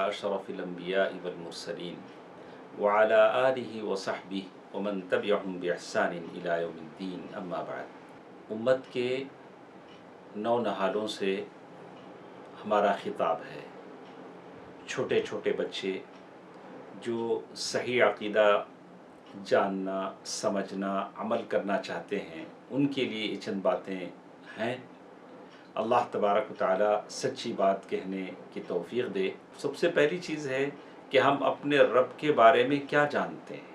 अशरफिल अंबिया वल मुरसलीन व अला आलिहि व सहबिहि व मन तबिअहुम बिइहसान इला यौमिद्दीन अम्मा बाद। उम्मत के नौ नहालों से हमारा खिताब है। छोटे छोटे बच्चे जो सही अक़ीदा जानना, समझना, अमल करना चाहते हैं, उनके लिए ये चंद बातें हैं। अल्लाह तबारक व तआला सच्ची बात कहने की तौफ़ीक़ दे। सबसे पहली चीज़ है कि हम अपने रब के बारे में क्या जानते हैं।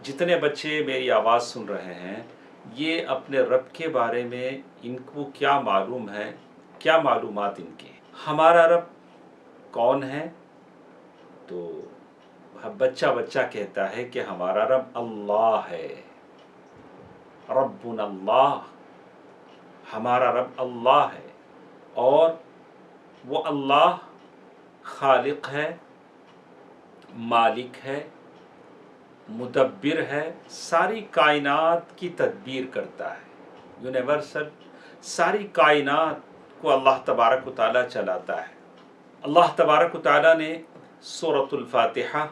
जितने बच्चे मेरी आवाज़ सुन रहे हैं, ये अपने रब के बारे में इनको क्या मालूम है, क्या मालूमात इनके। हमारा रब कौन है? तो बच्चा बच्चा कहता है कि हमारा रब अल्लाह है। रब्बुन अल्लाह, हमारा रब अल्लाह है और वो अल्लाह खालिक है, मालिक है, मुदब्बिर है, सारी कायनात की तदबीर करता है। यूनिवर्सल सारी कायनात को अल्लाह तबारक व तआला चलाता है। अल्लाह तबारक व तआला ने सूरतुल फातिहा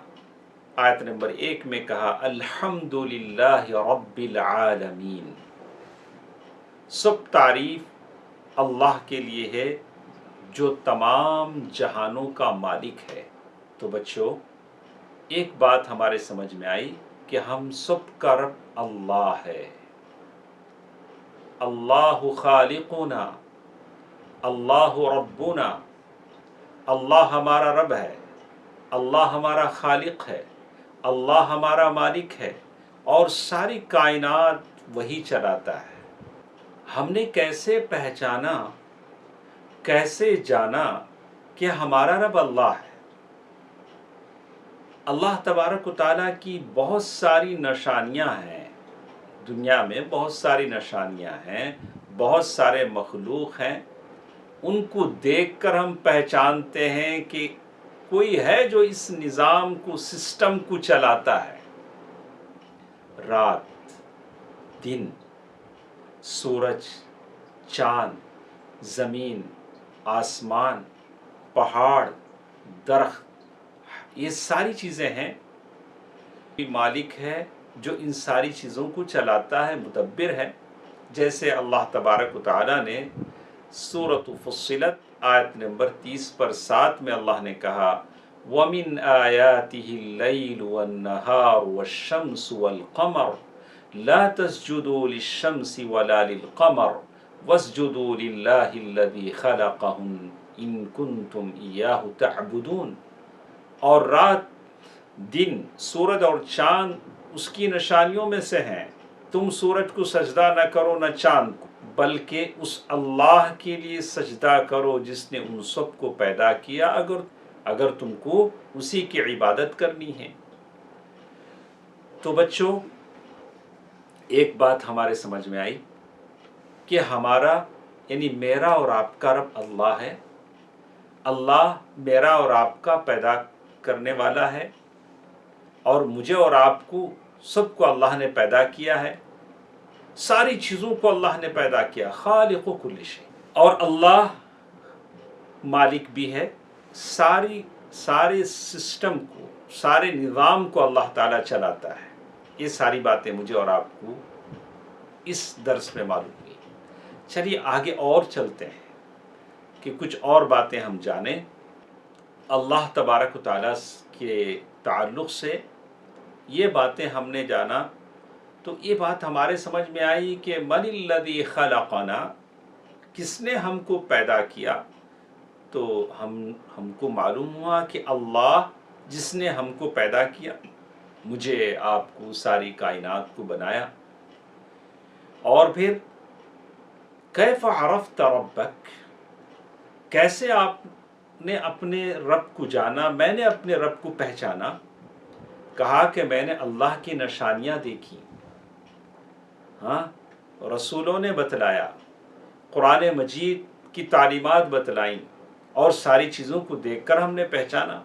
आयत नंबर 1 में कहा, अल्हम्दुलिल्लाहि रब्बिल आलमीन। सब तारीफ अल्लाह के लिए है जो तमाम जहानों का मालिक है। तो बच्चों, एक बात हमारे समझ में आई कि हम सब का रब अल्लाह है। अल्लाहु खालिकुना, अल्लाहु रब्बुना। अल्लाह हमारा रब है, अल्लाह हमारा खालिक है, अल्लाह हमारा मालिक है और सारी कायनात वही चलाता है। हमने कैसे पहचाना, कैसे जाना कि हमारा रब अल्लाह है? अल्लाह तबारक व तआला की बहुत सारी निशानियाँ हैं। दुनिया में बहुत सारी निशानियाँ हैं, बहुत सारे मखलूक हैं। उनको देखकर हम पहचानते हैं कि कोई है जो इस निज़ाम को, सिस्टम को चलाता है। रात, दिन, सूरज, चाँद, ज़मीन, आसमान, पहाड़, दरख्त, ये सारी चीज़ें हैं। मालिक है जो इन सारी चीज़ों को चलाता है, मुदब्बिर है। जैसे अल्लाह तबारक व तआला ने सूरत फुस्सिलत आयत नंबर 30 पर 7 में अल्लाह ने कहा, वमिन आयातिहिल लैलु वन्नहारु वश्शम्सु वल्क़मर ला तस्जुदू लिश्शम्सि वला लिलक़मर वस्जुदू लिल्लाहिल्लज़ी ख़लक़हुन इन कुन्तुम इय्याहु तअबुदून। और रात, दिन, सूरज और चाँद उसकी निशानियों में से हैं। तुम सूरज को सजदा न करो न चाँद को, बल्कि उस अल्लाह के लिए सजदा करो जिसने उन सब को पैदा किया, अगर तुमको उसी की इबादत करनी है। तो बच्चों, एक बात हमारे समझ में आई कि हमारा यानी मेरा और आपका रब अल्लाह है। अल्लाह मेरा और आपका पैदा करने वाला है और मुझे और आपको सबको अल्लाह ने पैदा किया है। सारी चीज़ों को अल्लाह ने पैदा किया, खालिक़ु कुल्लि शै। और अल्लाह मालिक भी है। सारे सिस्टम को, सारे निज़ाम को अल्लाह ताला चलाता है। ये सारी बातें मुझे और आपको इस दर्स में मालूम हुई। चलिए आगे और चलते हैं कि कुछ और बातें हम जानें अल्लाह तबारक व तआला के ताल्लुक़ से। ये बातें हमने जाना तो ये बात हमारे समझ में आई कि मनिल्लज़ी ख़लक़ना, किसने हमको पैदा किया। तो हमको मालूम हुआ कि अल्लाह जिसने हमको पैदा किया, मुझे आपको, सारी कायनात को बनाया। और फिर कैफ़ अरफ़्त रब्बक, कैसे आपने अपने रब को जाना, मैंने अपने रब को पहचाना। कहा कि मैंने अल्लाह की निशानियाँ देखी, हाँ, रसूलों ने बतलाया, कुरान मजीद की तालीमात बतलाईं और सारी चीज़ों को देखकर हमने पहचाना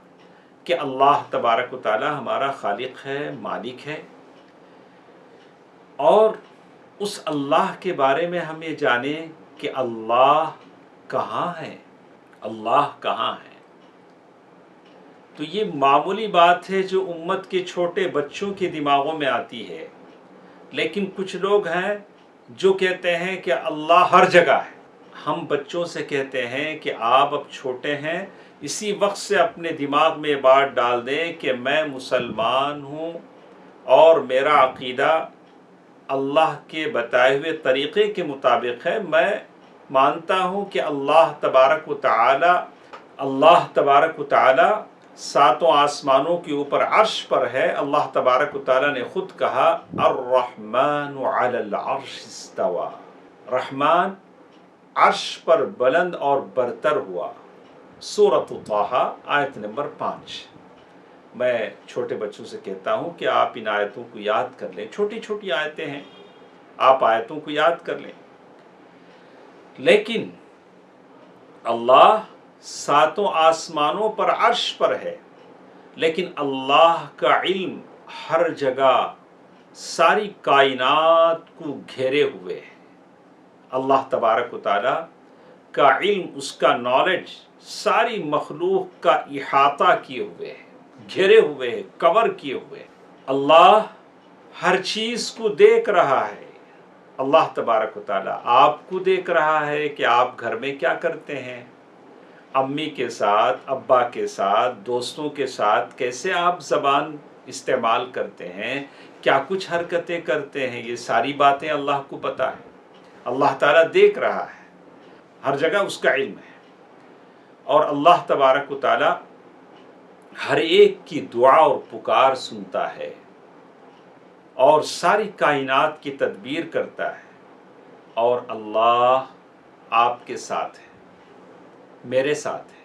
कि अल्लाह तबारक व तआला हमारा खालिक है, मालिक है। और उस अल्लाह के बारे में हम ये जाने कि अल्लाह कहाँ है, अल्लाह कहाँ है। تو یہ معمولی بات ہے جو امت کے چھوٹے بچوں کے دماغوں میں آتی ہے، لیکن کچھ لوگ ہیں جو کہتے ہیں کہ اللہ ہر جگہ ہے۔ ہم بچوں سے کہتے ہیں کہ آپ اب چھوٹے ہیں، اسی وقت سے اپنے دماغ میں یہ بات ڈال دیں کہ میں مسلمان ہوں اور میرا عقیدہ اللہ کے بتائے ہوئے طریقے کے مطابق ہے۔ میں مانتا ہوں کہ اللہ تبارک و تعالی ساتوں آسمانوں کے اوپر عرش پر ہے۔ اللہ تبارک و تعالی نے خود کہا الرحمن علی العرش استوى، رحمان عرش پر بلند اور برتر ہوا۔ سورۃ طٰہٰ آیت نمبر 5۔ میں چھوٹے بچوں سے کہتا ہوں کہ آپ ان آیتوں کو یاد کر لیں، چھوٹی چھوٹی آیتیں ہیں، آپ آیتوں کو یاد کر لیں۔ لیکن اللہ ساتوں آسمانوں پر عرش پر ہے، لیکن اللہ کا علم ہر جگہ ساری کائنات کو گھیرے ہوئے ہے۔ اللہ تبارک و تعالی کا علم، اس کا نالج ساری مخلوق کا احاطہ کیے ہوئے ہے، گھیرے ہوئے ہے، کور کیے ہوئے ہے۔ اللہ ہر چیز کو دیکھ رہا ہے۔ اللہ تبارک و تعالی آپ کو دیکھ رہا ہے کہ آپ گھر میں کیا کرتے ہیں، امی کے ساتھ، ابا کے ساتھ، دوستوں کے ساتھ کیسے آپ زبان استعمال کرتے ہیں، کیا کچھ حرکتیں کرتے ہیں، یہ ساری باتیں اللہ کو پتہ ہے۔ اللہ تعالیٰ دیکھ رہا ہے، ہر جگہ اس کا علم ہے، اور اللہ تبارک و تعالیٰ ہر ایک کی دعا اور پکار سنتا ہے اور ساری کائنات کی تدبیر کرتا ہے، اور اللہ آپ کے ساتھ ہے، میرے ساتھ ہے۔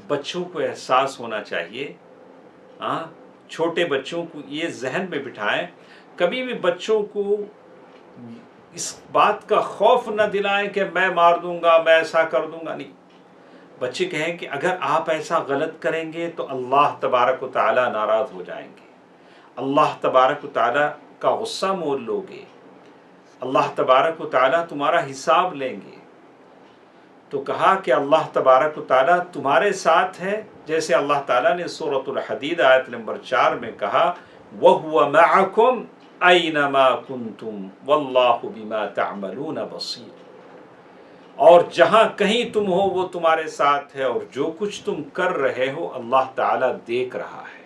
بچوں کو احساس ہونا چاہیے، چھوٹے بچوں کو یہ ذہن میں بٹھائیں، کبھی بھی بچوں کو اس بات کا خوف نہ دلائیں کہ میں مار دوں گا، میں ایسا کر دوں گا، نہیں۔ بچے کہیں کہ اگر آپ ایسا غلط کریں گے تو اللہ تبارک و تعالیٰ ناراض ہو جائیں گے، اللہ تبارک و تعالیٰ کا غصہ مول لوگے، اللہ تبارک و تعالیٰ تمہارا حساب لیں گے۔ تو کہا کہ اللہ تبارک و تعالیٰ تمہارے ساتھ ہے، جیسے اللہ تعالیٰ نے سورۃ الحدید آیت نمبر 4 میں کہا وَهُوَ مَعَكُمْ أَيْنَمَا كُنْتُمْ وَاللَّهُ بِمَا تَعْمَلُونَ بَصِيرٌ۔ اور جہاں کہیں تم ہو وہ تمہارے ساتھ ہے، اور جو کچھ تم کر رہے ہو اللہ تعالیٰ دیکھ رہا ہے۔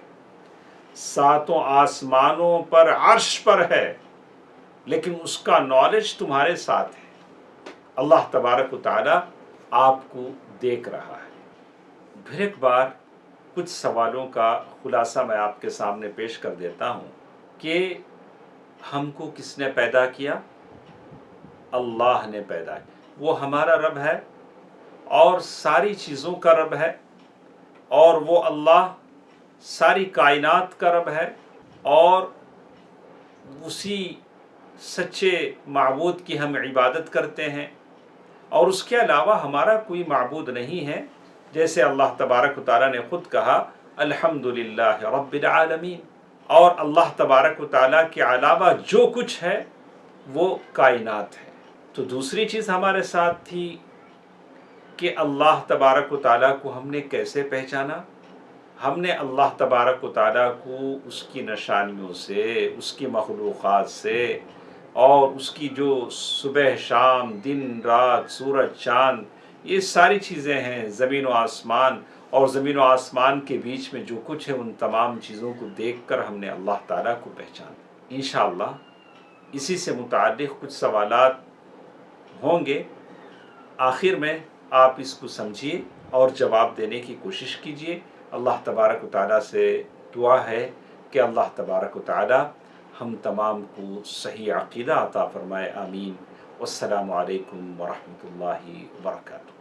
ساتوں آسمانوں پر عرش پر ہے، لیکن اس کا نالج تمہارے ساتھ ہے۔ اللہ تبارک و تعالیٰ آپ کو دیکھ رہا ہے۔ پھر ایک بار کچھ سوالوں کا خلاصہ میں آپ کے سامنے پیش کر دیتا ہوں کہ ہم کو کس نے پیدا کیا؟ اللہ نے پیدا کیا۔ وہ ہمارا رب ہے اور ساری چیزوں کا رب ہے، اور وہ اللہ ساری کائنات کا رب ہے، اور اسی سچے معبود کی ہم عبادت کرتے ہیں، اور اس کے علاوہ ہمارا کوئی معبود نہیں ہے۔ جیسے اللہ تبارک و تعالیٰ نے خود کہا الحمدللہ رب العالمین، اور اللہ تبارک و تعالیٰ کے علاوہ جو کچھ ہے وہ کائنات ہے۔ تو دوسری چیز ہمارے ساتھ تھی کہ اللہ تبارک و تعالیٰ کو ہم نے کیسے پہچانا؟ ہم نے اللہ تبارک و تعالیٰ کو اس کی نشانیوں سے، اس کی مخلوقات سے، اور اس کی جو صبح شام، دن رات، سورج چاند، یہ ساری چیزیں ہیں، زمین و آسمان، اور زمین و آسمان کے بیچ میں جو کچھ ہے، ان تمام چیزوں کو دیکھ کر ہم نے اللہ تعالیٰ کو پہچانا۔ انشاءاللہ اسی سے متعلق کچھ سوالات ہوں گے، آخر میں آپ اس کو سمجھیے اور جواب دینے کی کوشش کیجیے۔ اللہ تبارک و تعالیٰ سے دعا ہے کہ اللہ تبارک و تعالیٰ ہم تمام کو صحیح عقیدہ عطا فرمائے، آمین۔ والسلام علیکم ورحمۃ اللہ وبرکاتہ۔